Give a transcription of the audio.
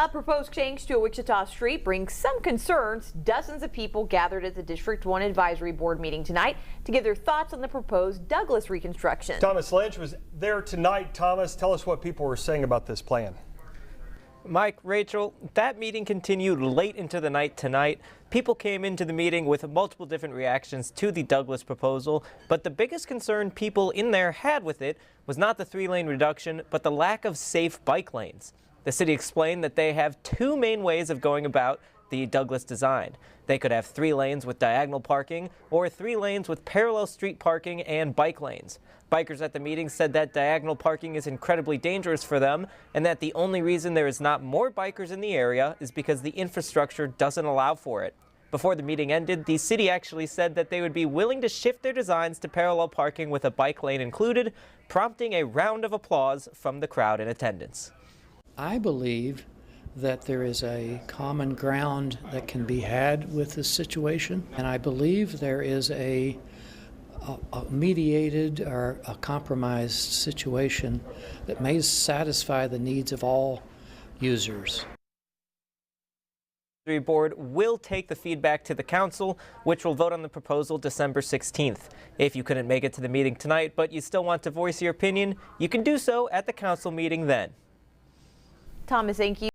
A proposed change to a Wichita street brings some concerns. Dozens of people gathered at the District 1 Advisory Board meeting tonight to give their thoughts on the proposed Douglas reconstruction. Thomas Lynch was there tonight. Thomas, tell us what people were saying about this plan. Mike, Rachel, that meeting continued late into the night tonight. People came into the meeting with multiple different reactions to the Douglas proposal, but the biggest concern people in there had with it was not the 3-lane reduction, but the lack of safe bike lanes. The city explained that they have two main ways of going about the Douglas design. They could have 3 lanes with diagonal parking or 3 lanes with parallel street parking and bike lanes. Bikers at the meeting said that diagonal parking is incredibly dangerous for them and that the only reason there is not more bikers in the area is because the infrastructure doesn't allow for it. Before the meeting ended, the city actually said that they would be willing to shift their designs to parallel parking with a bike lane included, prompting a round of applause from the crowd in attendance. I believe that there is a common ground that can be had with this situation, and I believe there is a mediated or a compromised situation that may satisfy the needs of all users. The board will take the feedback to the council, which will vote on the proposal December 16th. If you couldn't make it to the meeting tonight, but you still want to voice your opinion, you can do so at the council meeting then. Thomas, thank you.